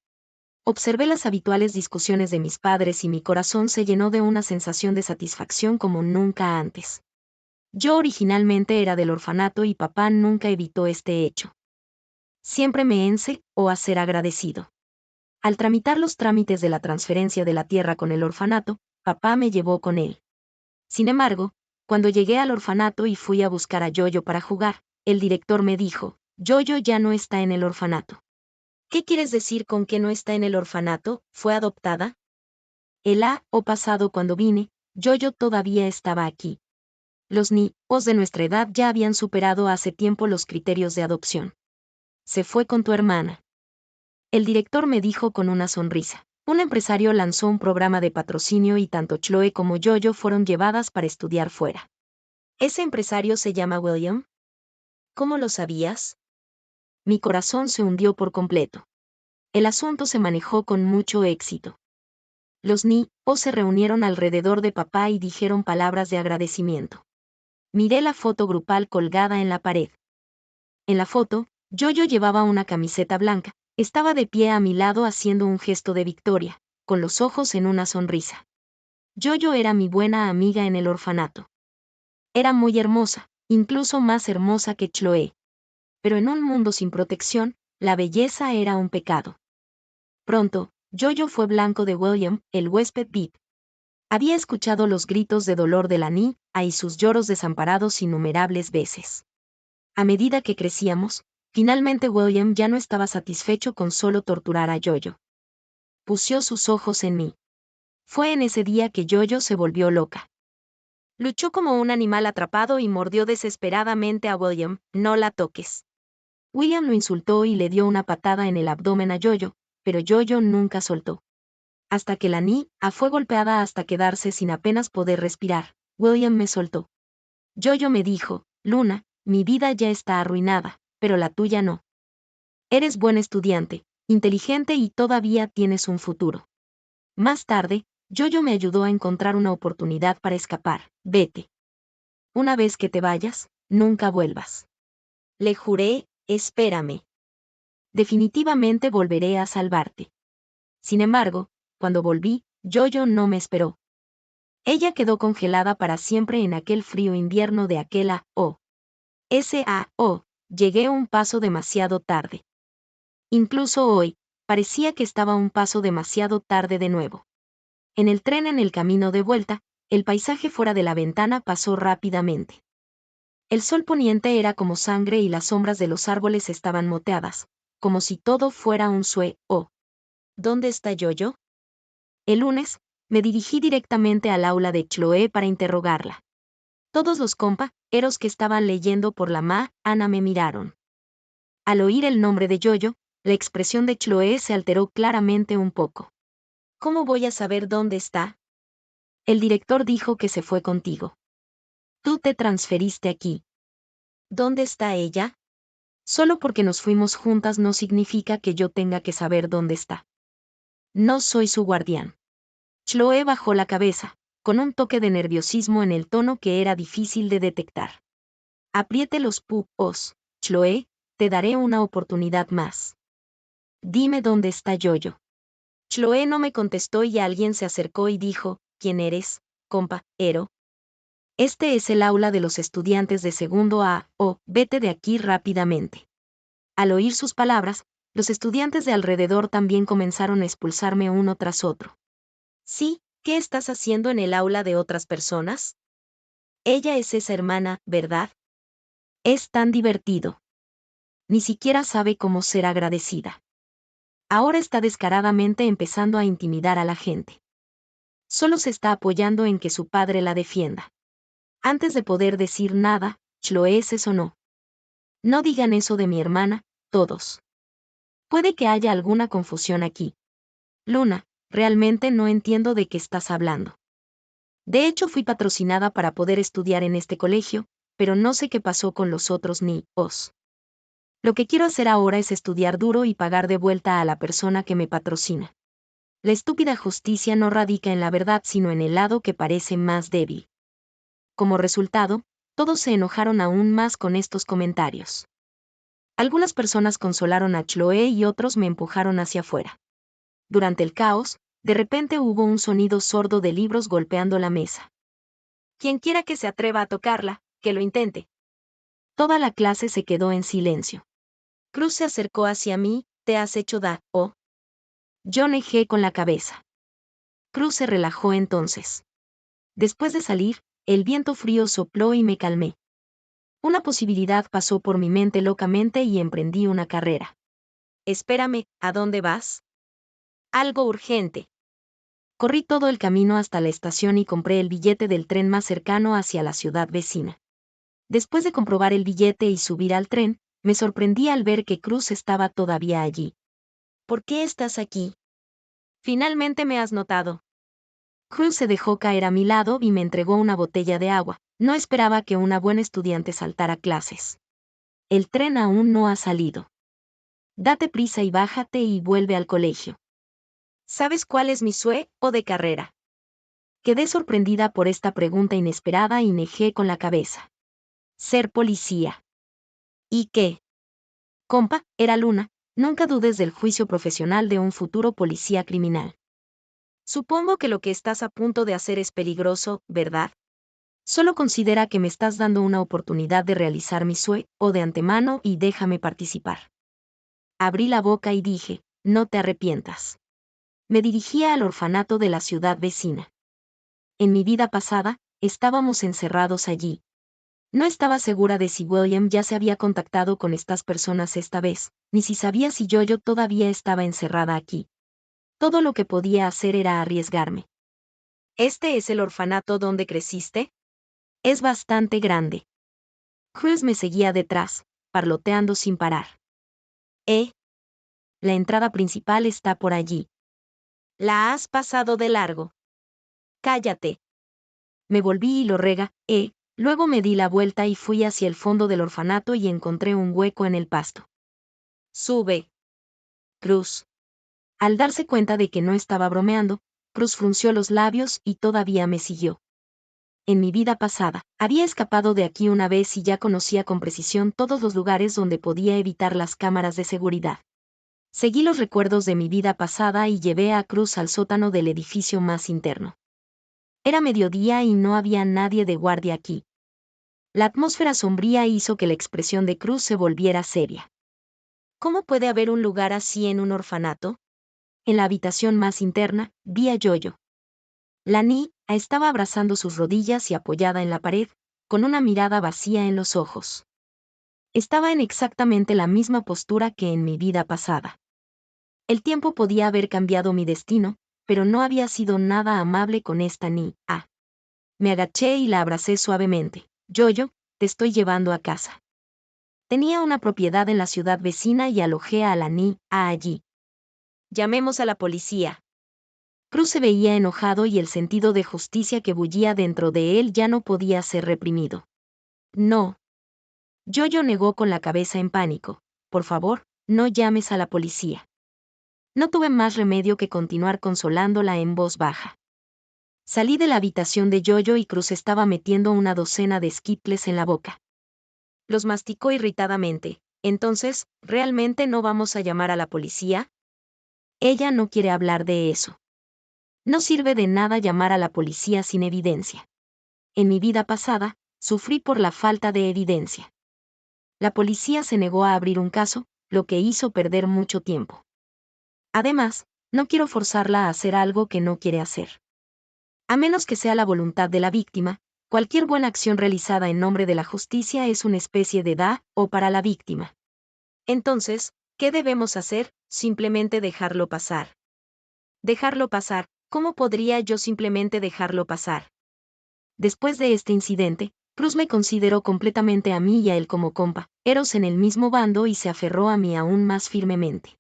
Observé las habituales discusiones de mis padres y mi corazón se llenó de una sensación de satisfacción como nunca antes. Yo originalmente era del orfanato y papá nunca evitó este hecho. Siempre me enseñó a ser agradecido. Al tramitar los trámites de la transferencia de la tierra con el orfanato, papá me llevó con él. Sin embargo, cuando llegué al orfanato y fui a buscar a Yoyo para jugar, el director me dijo, Yoyo ya no está en el orfanato. ¿Qué quieres decir con que no está en el orfanato? ¿Fue adoptada? El año pasado cuando vine, Yoyo todavía estaba aquí. Los niños de nuestra edad ya habían superado hace tiempo los criterios de adopción. Se fue con tu hermana. El director me dijo con una sonrisa. Un empresario lanzó un programa de patrocinio y tanto Chloe como Yoyo fueron llevadas para estudiar fuera. ¿Ese empresario se llama William? ¿Cómo lo sabías? Mi corazón se hundió por completo. El asunto se manejó con mucho éxito. Los niños se reunieron alrededor de papá y dijeron palabras de agradecimiento. Miré la foto grupal colgada en la pared. En la foto, Yoyo llevaba una camiseta blanca. Estaba de pie a mi lado haciendo un gesto de victoria, con los ojos en una sonrisa. Yoyo era mi buena amiga en el orfanato. Era muy hermosa, incluso más hermosa que Chloe. Pero en un mundo sin protección, la belleza era un pecado. Pronto, Yoyo fue blanco de William, el huésped VIP. Había escuchado los gritos de dolor de la niña y sus lloros desamparados innumerables veces. A medida que crecíamos, finalmente William ya no estaba satisfecho con solo torturar a Yoyo. Pusió sus ojos en mí. Fue en ese día que Yoyo se volvió loca. Luchó como un animal atrapado y mordió desesperadamente a William. No la toques. William lo insultó y le dio una patada en el abdomen a Yoyo, pero Yoyo nunca soltó. Hasta que la niña fue golpeada hasta quedarse sin apenas poder respirar, William me soltó. Yoyo me dijo, Luna, mi vida ya está arruinada, pero la tuya no. Eres buen estudiante, inteligente y todavía tienes un futuro. Más tarde, Yoyo me ayudó a encontrar una oportunidad para escapar. Vete. Una vez que te vayas, nunca vuelvas. Le juré, espérame. Definitivamente volveré a salvarte. Sin embargo, cuando volví, Yoyo no me esperó. Ella quedó congelada para siempre en aquel frío invierno de aquel año. Llegué un paso demasiado tarde. Incluso hoy, parecía que estaba un paso demasiado tarde de nuevo. En el tren en el camino de vuelta, el paisaje fuera de la ventana pasó rápidamente. El sol poniente era como sangre y las sombras de los árboles estaban moteadas, como si todo fuera un sueño. ¿Dónde está Yoyo? El lunes, Me dirigí directamente al aula de Chloe para interrogarla. Todos los compañeros que estaban leyendo por la Ana me miraron. Al oír el nombre de Yoyo, la expresión de Chloe se alteró claramente un poco. ¿Cómo voy a saber dónde está? El director dijo que se fue contigo. Tú te transferiste aquí. ¿Dónde está ella? Solo porque nos fuimos juntas no significa que yo tenga que saber dónde está. No soy su guardián. Chloe bajó la cabeza, con un toque de nerviosismo en el tono que era difícil de detectar. Apriete los puños, Chloe, te daré una oportunidad más. Dime dónde está Yoyo. Chloe no me contestó y alguien se acercó y dijo, ¿quién eres, compañero? Este es el aula de los estudiantes de segundo A, vete de aquí rápidamente. Al oír sus palabras, los estudiantes de alrededor también comenzaron a expulsarme uno tras otro. Sí, ¿qué estás haciendo en el aula de otras personas? Ella es esa hermana, ¿verdad? Es tan divertido. Ni siquiera sabe cómo ser agradecida. Ahora está descaradamente empezando a intimidar a la gente. Solo se está apoyando en que su padre la defienda. Antes de poder decir nada, Chloe se sonó. No digan eso de mi hermana, todos. Puede que haya alguna confusión aquí. Luna, realmente no entiendo de qué estás hablando. De hecho, fui patrocinada para poder estudiar en este colegio, pero no sé qué pasó con los otros niños. Lo que quiero hacer ahora es estudiar duro y pagar de vuelta a la persona que me patrocina. La estúpida justicia no radica en la verdad sino en el lado que parece más débil. Como resultado, todos se enojaron aún más con estos comentarios. Algunas personas consolaron a Chloe y otros me empujaron hacia afuera. Durante el caos, de repente hubo un sonido sordo de libros golpeando la mesa. Quien quiera que se atreva a tocarla, que lo intente. Toda la clase se quedó en silencio. Cruz se acercó hacia mí, ¿te has hecho daño? Yo negé con la cabeza. Cruz se relajó entonces. Después de salir, el viento frío sopló y me calmé. Una posibilidad pasó por mi mente locamente y emprendí una carrera. Espérame, ¿a dónde vas? Algo urgente. Corrí todo el camino hasta la estación y compré el billete del tren más cercano hacia la ciudad vecina. Después de comprobar el billete y subir al tren, me sorprendí al ver que Cruz estaba todavía allí. ¿Por qué estás aquí? Finalmente me has notado. Cruz se dejó caer a mi lado y me entregó una botella de agua. No esperaba que una buena estudiante saltara clases. El tren aún no ha salido. Date prisa y bájate y vuelve al colegio. ¿Sabes cuál es mi sueño de carrera? Quedé sorprendida por esta pregunta inesperada y negé con la cabeza. Ser policía. ¿Y qué? Era Luna, nunca dudes del juicio profesional de un futuro policía criminal. Supongo que lo que estás a punto de hacer es peligroso, ¿verdad? Solo considera que me estás dando una oportunidad de realizar mi sueño de antemano y déjame participar. Abrí la boca y dije, no te arrepientas. Me dirigía al orfanato de la ciudad vecina. En mi vida pasada, estábamos encerrados allí. No estaba segura de si William ya se había contactado con estas personas esta vez, ni si sabía si Yoyo todavía estaba encerrada aquí. Todo lo que podía hacer era arriesgarme. ¿Este es el orfanato donde creciste? Es bastante grande. Cruz me seguía detrás, parloteando sin parar. La entrada principal está por allí. La has pasado de largo. Cállate. Me volví y lo luego me di la vuelta y fui hacia el fondo del orfanato y encontré un hueco en el pasto. Sube. Cruz. Al darse cuenta de que no estaba bromeando, Cruz frunció los labios y todavía me siguió. En mi vida pasada, había escapado de aquí una vez y ya conocía con precisión todos los lugares donde podía evitar las cámaras de seguridad. Seguí los recuerdos de mi vida pasada y llevé a Cruz al sótano del edificio más interno. Era mediodía y no había nadie de guardia aquí. La atmósfera sombría hizo que la expresión de Cruz se volviera seria. ¿Cómo puede haber un lugar así en un orfanato? En la habitación más interna, vi a Yoyo. La niña estaba abrazando sus rodillas y apoyada en la pared, con una mirada vacía en los ojos. Estaba en exactamente la misma postura que en mi vida pasada. El tiempo podía haber cambiado mi destino, pero no había sido nada amable con esta niña. Me agaché y la abracé suavemente. Yo, te estoy llevando a casa. Tenía una propiedad en la ciudad vecina y alojé a la niña allí. Llamemos a la policía. Cruz se veía enojado y el sentido de justicia que bullía dentro de él ya no podía ser reprimido. No. Yo negó con la cabeza en pánico. Por favor, no llames a la policía. No tuve más remedio que continuar consolándola en voz baja. Salí de la habitación de Yoyo y Cruz estaba metiendo una docena de Skittles en la boca. Los masticó irritadamente. Entonces, ¿realmente no vamos a llamar a la policía? Ella no quiere hablar de eso. No sirve de nada llamar a la policía sin evidencia. En mi vida pasada, sufrí por la falta de evidencia. La policía se negó a abrir un caso, lo que hizo perder mucho tiempo. Además, no quiero forzarla a hacer algo que no quiere hacer. A menos que sea la voluntad de la víctima, cualquier buena acción realizada en nombre de la justicia es una especie de o para la víctima. Entonces, ¿qué debemos hacer? Simplemente dejarlo pasar. Dejarlo pasar. ¿Cómo podría yo simplemente dejarlo pasar? Después de este incidente, Cruz me consideró completamente a mí y a él como compa, eros en el mismo bando y se aferró a mí aún más firmemente.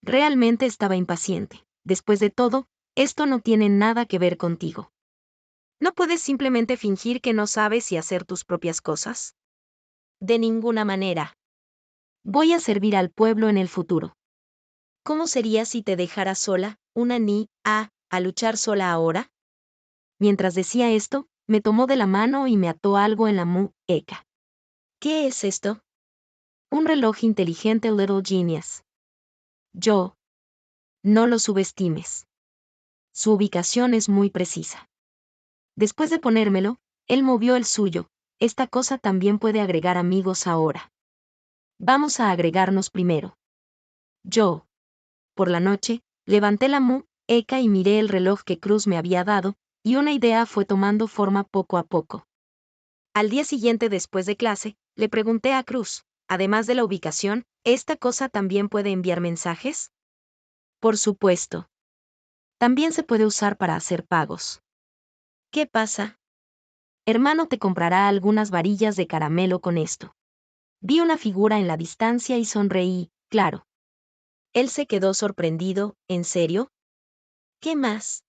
Realmente estaba impaciente. Después de todo, esto no tiene nada que ver contigo. ¿No puedes simplemente fingir que no sabes y hacer tus propias cosas? De ninguna manera. Voy a servir al pueblo en el futuro. ¿Cómo sería si te dejara sola, una a luchar sola ahora? Mientras decía esto, me tomó de la mano y me ató algo en la muñeca. ¿Qué es esto? Un reloj inteligente Little Genius. Yo. No lo subestimes. Su ubicación es muy precisa. Después de ponérmelo, él movió el suyo. Esta cosa también puede agregar amigos ahora. Vamos a agregarnos primero. Yo. Por la noche, levanté la muñeca y miré el reloj que Cruz me había dado, y una idea fue tomando forma poco a poco. Al día siguiente después de clase, le pregunté a Cruz, además de la ubicación, ¿esta cosa también puede enviar mensajes? Por supuesto. También se puede usar para hacer pagos. ¿Qué pasa? Hermano te comprará algunas varillas de caramelo con esto. Vi una figura en la distancia y sonreí, claro. Él se quedó sorprendido, ¿en serio? ¿Qué más?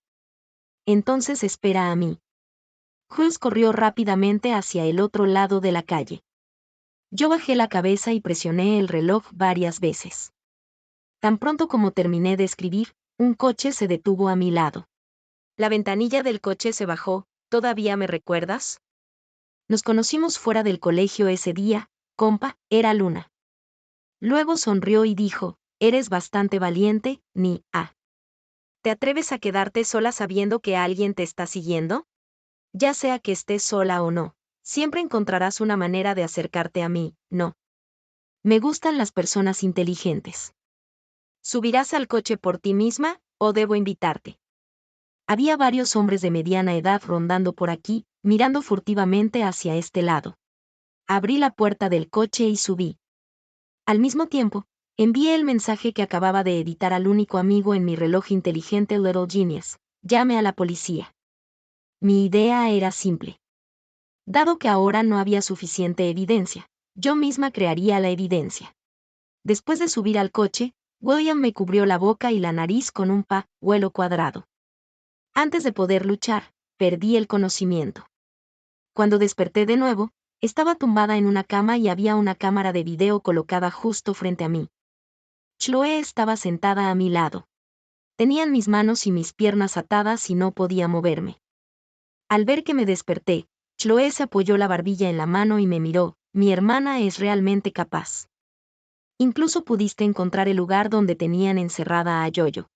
Entonces espera a mí. Cruz corrió rápidamente hacia el otro lado de la calle. Yo bajé la cabeza y presioné el reloj varias veces. Tan pronto como terminé de escribir, un coche se detuvo a mi lado. La ventanilla del coche se bajó. ¿Todavía me recuerdas? Nos conocimos fuera del colegio ese día, compa, era Luna. Luego sonrió y dijo, eres bastante valiente, ¿Te atreves a quedarte sola sabiendo que alguien te está siguiendo? Ya sea que estés sola o no, siempre encontrarás una manera de acercarte a mí, ¿no? Me gustan las personas inteligentes. ¿Subirás al coche por ti misma, o debo invitarte? Había varios hombres de mediana edad rondando por aquí, mirando furtivamente hacia este lado. Abrí la puerta del coche y subí. Al mismo tiempo, envié el mensaje que acababa de editar al único amigo en mi reloj inteligente Little Genius. Llame a la policía. Mi idea era simple. Dado que ahora no había suficiente evidencia, yo misma crearía la evidencia. Después de subir al coche, William me cubrió la boca y la nariz con un pañuelo cuadrado. Antes de poder luchar, perdí el conocimiento. Cuando desperté de nuevo, estaba tumbada en una cama y había una cámara de video colocada justo frente a mí. Chloe estaba sentada a mi lado. Tenían mis manos y mis piernas atadas y no podía moverme. Al ver que me desperté, Chloe se apoyó la barbilla en la mano y me miró. Mi hermana es realmente capaz. Incluso pudiste encontrar el lugar donde tenían encerrada a Yoyo.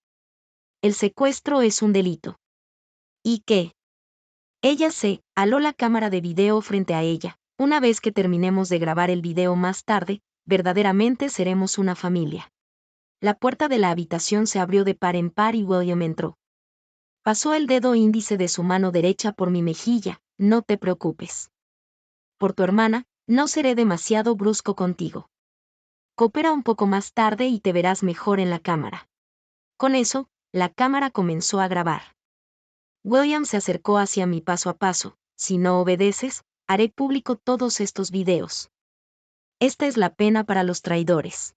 El secuestro es un delito. ¿Y qué? Ella aló la cámara de video frente a ella. Una vez que terminemos de grabar el video más tarde, verdaderamente seremos una familia. La puerta de la habitación se abrió de par en par y William entró. Pasó el dedo índice de su mano derecha por mi mejilla. No te preocupes. Por tu hermana, no seré demasiado brusco contigo. Coopera un poco más tarde y te verás mejor en la cámara. Con eso, La cámara comenzó a grabar. William se acercó hacia mí paso a paso. Si no obedeces, haré público todos estos videos. Esta es la pena para los traidores.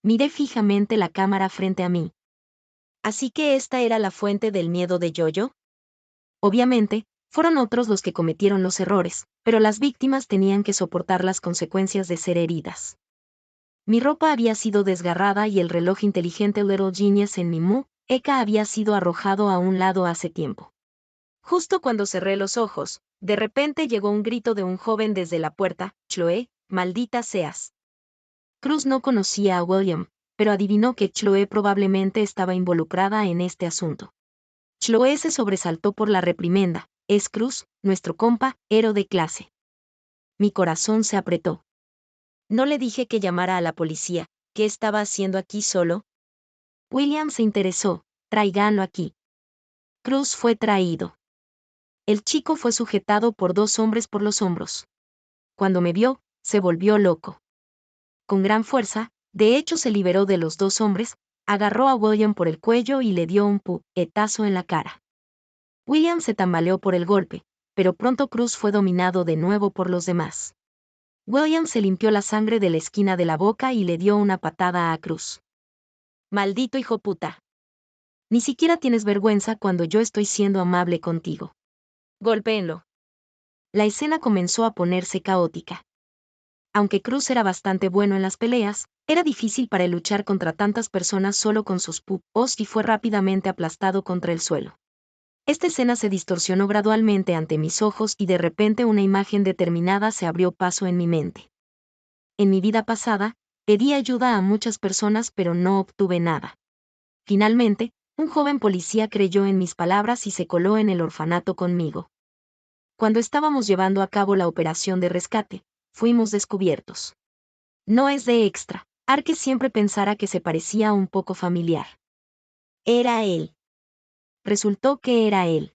Miré fijamente la cámara frente a mí. ¿Así que esta era la fuente del miedo de Jojo? Obviamente, fueron otros los que cometieron los errores, pero las víctimas tenían que soportar las consecuencias de ser heridas. Mi ropa había sido desgarrada y el reloj inteligente Little Genius en mi muñeca había sido arrojado a un lado hace tiempo. Justo cuando cerré los ojos, de repente llegó un grito de un joven desde la puerta: «Chloe, maldita seas». Cruz no conocía a William, pero adivinó que Chloe probablemente estaba involucrada en este asunto. Chloe se sobresaltó por la reprimenda: «Es Cruz, nuestro compa, héroe de clase». Mi corazón se apretó. No le dije que llamara a la policía. ¿Qué estaba haciendo aquí solo? William se interesó: «Tráiganlo aquí». Cruz fue traído. El chico fue sujetado por 2 hombres por los hombros. Cuando me vio, se volvió loco. Con gran fuerza, de hecho se liberó de los 2 hombres, agarró a William por el cuello y le dio un puñetazo en la cara. William se tambaleó por el golpe, pero pronto Cruz fue dominado de nuevo por los demás. William se limpió la sangre de la esquina de la boca y le dio una patada a Cruz. «Maldito hijo puta. Ni siquiera tienes vergüenza cuando yo estoy siendo amable contigo. Golpéenlo». La escena comenzó a ponerse caótica. Aunque Cruz era bastante bueno en las peleas, era difícil para él luchar contra tantas personas solo con sus puños y fue rápidamente aplastado contra el suelo. Esta escena se distorsionó gradualmente ante mis ojos y de repente una imagen determinada se abrió paso en mi mente. En mi vida pasada, pedí ayuda a muchas personas pero no obtuve nada. Finalmente, un joven policía creyó en mis palabras y se coló en el orfanato conmigo. Cuando estábamos llevando a cabo la operación de rescate, fuimos descubiertos. No es de extra, que siempre pensara que se parecía un poco familiar. Era él. Resultó que era él.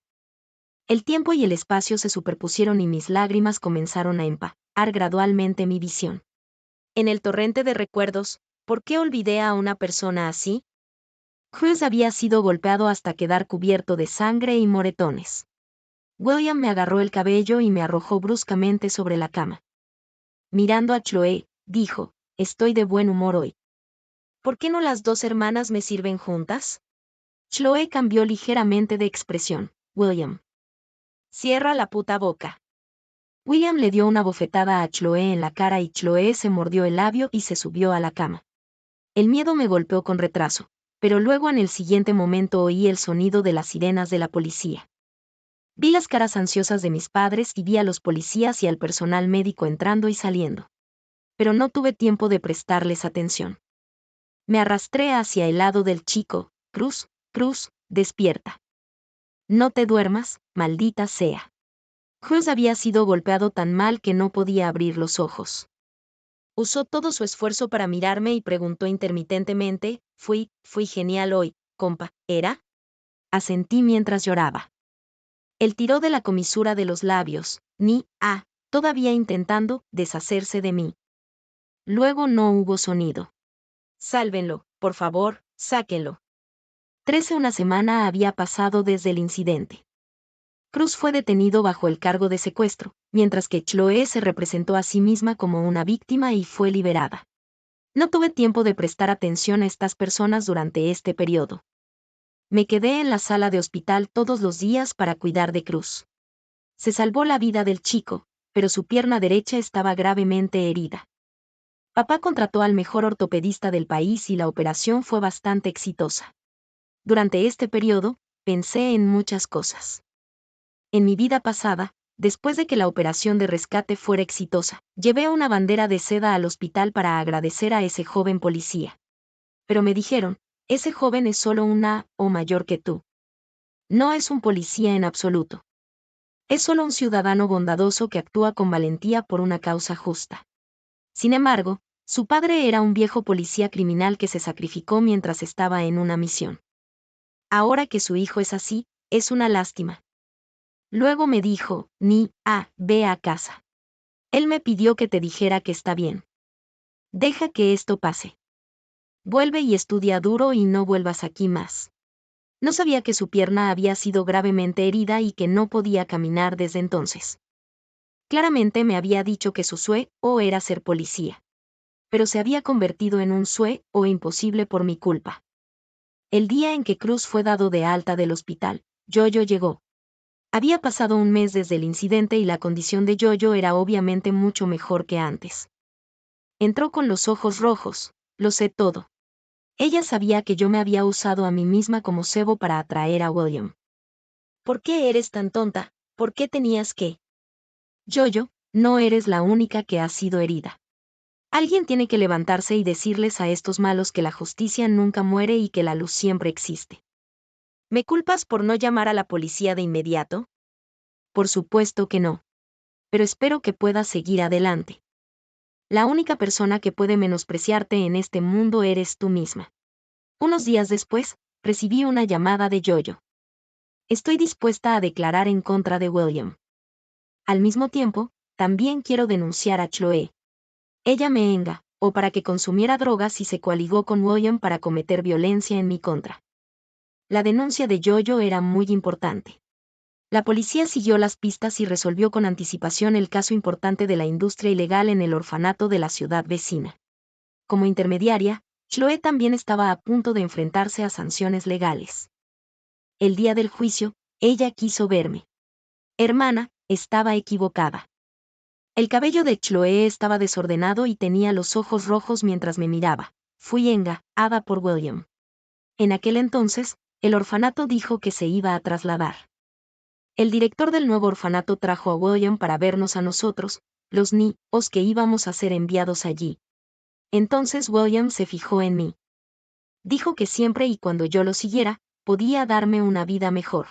El tiempo y el espacio se superpusieron y mis lágrimas comenzaron a empañar gradualmente mi visión. En el torrente de recuerdos, ¿por qué olvidé a una persona así? Cruz había sido golpeado hasta quedar cubierto de sangre y moretones. William me agarró el cabello y me arrojó bruscamente sobre la cama. Mirando a Chloe, dijo: «Estoy de buen humor hoy. ¿Por qué no las 2 hermanas me sirven juntas?» Chloe cambió ligeramente de expresión. «William. Cierra la puta boca». William le dio una bofetada a Chloe en la cara y Chloe se mordió el labio y se subió a la cama. El miedo me golpeó con retraso, pero luego en el siguiente momento oí el sonido de las sirenas de la policía. Vi las caras ansiosas de mis padres y vi a los policías y al personal médico entrando y saliendo. Pero no tuve tiempo de prestarles atención. Me arrastré hacia el lado del chico. «Cruz, Cruz, despierta. No te duermas, maldita sea». Cruz había sido golpeado tan mal que no podía abrir los ojos. Usó todo su esfuerzo para mirarme y preguntó intermitentemente: «Fui genial hoy, compa, ¿era?» Asentí mientras lloraba. Él tiró de la comisura de los labios, todavía intentando deshacerse de mí. Luego no hubo sonido. «Sálvenlo, por favor, sáquenlo». 13 semanas había pasado desde el incidente. Cruz fue detenido bajo el cargo de secuestro, mientras que Chloe se representó a sí misma como una víctima y fue liberada. No tuve tiempo de prestar atención a estas personas durante este periodo. Me quedé en la sala de hospital todos los días para cuidar de Cruz. Se salvó la vida del chico, pero su pierna derecha estaba gravemente herida. Papá contrató al mejor ortopedista del país y la operación fue bastante exitosa. Durante este periodo, pensé en muchas cosas. En mi vida pasada, después de que la operación de rescate fuera exitosa, llevé una bandera de seda al hospital para agradecer a ese joven policía. Pero me dijeron: «Ese joven es solo o mayor que tú. No es un policía en absoluto. Es solo un ciudadano bondadoso que actúa con valentía por una causa justa». Sin embargo, su padre era un viejo policía criminal que se sacrificó mientras estaba en una misión. Ahora que su hijo es así, es una lástima. Luego me dijo: «Ve a casa. Él me pidió que te dijera que está bien. Deja que esto pase. Vuelve y estudia duro y no vuelvas aquí más». No sabía que su pierna había sido gravemente herida y que no podía caminar desde entonces. Claramente me había dicho que su sueño era ser policía. Pero se había convertido en un sueño imposible por mi culpa. El día en que Cruz fue dado de alta del hospital, Yoyo llegó. Había pasado un mes desde el incidente y la condición de Yoyo era obviamente mucho mejor que antes. Entró con los ojos rojos, lo sé todo. Ella sabía que yo me había usado a mí misma como cebo para atraer a William. ¿Por qué eres tan tonta? ¿Por qué tenías que? Yoyo, no eres la única que ha sido herida. Alguien tiene que levantarse y decirles a estos malos que la justicia nunca muere y que la luz siempre existe. ¿Me culpas por no llamar a la policía de inmediato? Por supuesto que no. Pero espero que puedas seguir adelante. La única persona que puede menospreciarte en este mundo eres tú misma. Unos días después, recibí una llamada de Yoyo. Estoy dispuesta a declarar en contra de William. Al mismo tiempo, también quiero denunciar a Chloe. Ella me engañó para que consumiera drogas y se coaligó con William para cometer violencia en mi contra. La denuncia de Yoyo era muy importante. La policía siguió las pistas y resolvió con anticipación el caso importante de la industria ilegal en el orfanato de la ciudad vecina. Como intermediaria, Chloe también estaba a punto de enfrentarse a sanciones legales. El día del juicio, ella quiso verme. Hermana, estaba equivocada. El cabello de Chloe estaba desordenado y tenía los ojos rojos mientras me miraba. Fui engañada por William. En aquel entonces, el orfanato dijo que se iba a trasladar. El director del nuevo orfanato trajo a William para vernos a nosotros, los niños que íbamos a ser enviados allí. Entonces William se fijó en mí. Dijo que siempre y cuando yo lo siguiera, podía darme una vida mejor.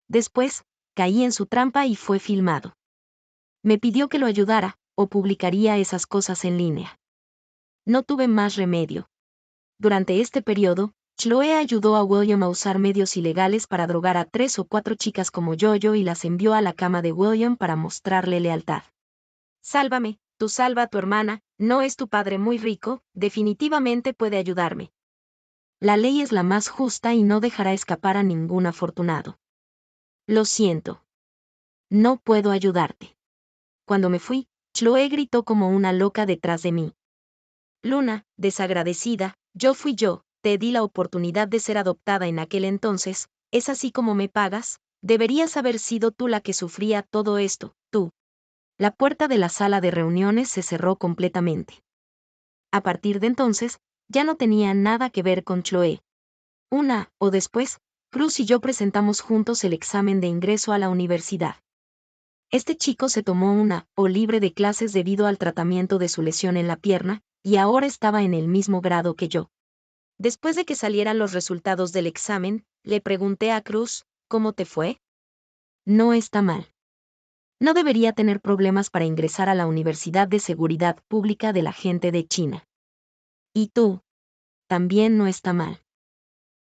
Después, caí en su trampa y fue filmado. Me pidió que lo ayudara, o publicaría esas cosas en línea. No tuve más remedio. Durante este periodo, Chloe ayudó a William a usar medios ilegales para drogar a 3 o 4 chicas como Yoyo y las envió a la cama de William para mostrarle lealtad. Sálvame, tú salva a tu hermana, no es tu padre muy rico, definitivamente puede ayudarme. La ley es la más justa y no dejará escapar a ningún afortunado. Lo siento. No puedo ayudarte. Cuando me fui, Chloe gritó como una loca detrás de mí. Luna, desagradecida, yo fui yo, te di la oportunidad de ser adoptada en aquel entonces, ¿es así como me pagas? Deberías haber sido tú la que sufría todo esto, tú. La puerta de la sala de reuniones se cerró completamente. A partir de entonces, ya no tenía nada que ver con Chloe. Después, Cruz y yo presentamos juntos el examen de ingreso a la universidad. Este chico se tomó libre de clases debido al tratamiento de su lesión en la pierna, y ahora estaba en el mismo grado que yo. Después de que salieran los resultados del examen, le pregunté a Cruz, ¿cómo te fue? No está mal. No debería tener problemas para ingresar a la Universidad de Seguridad Pública de la gente de China. ¿Y tú? También no está mal.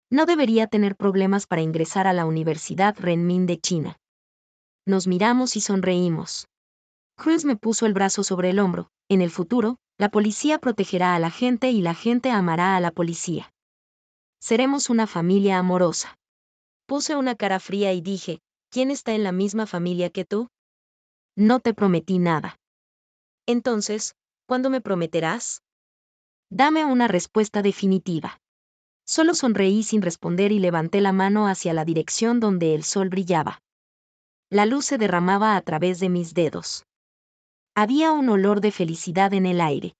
No debería tener problemas para ingresar a la Universidad Renmin de China. Nos miramos y sonreímos. Cruz me puso el brazo sobre el hombro. En el futuro, la policía protegerá a la gente y la gente amará a la policía. Seremos una familia amorosa. Puse una cara fría y dije, ¿quién está en la misma familia que tú? No te prometí nada. Entonces, ¿cuándo me prometerás? Dame una respuesta definitiva. Solo sonreí sin responder y levanté la mano hacia la dirección donde el sol brillaba. La luz se derramaba a través de mis dedos. Había un olor de felicidad en el aire.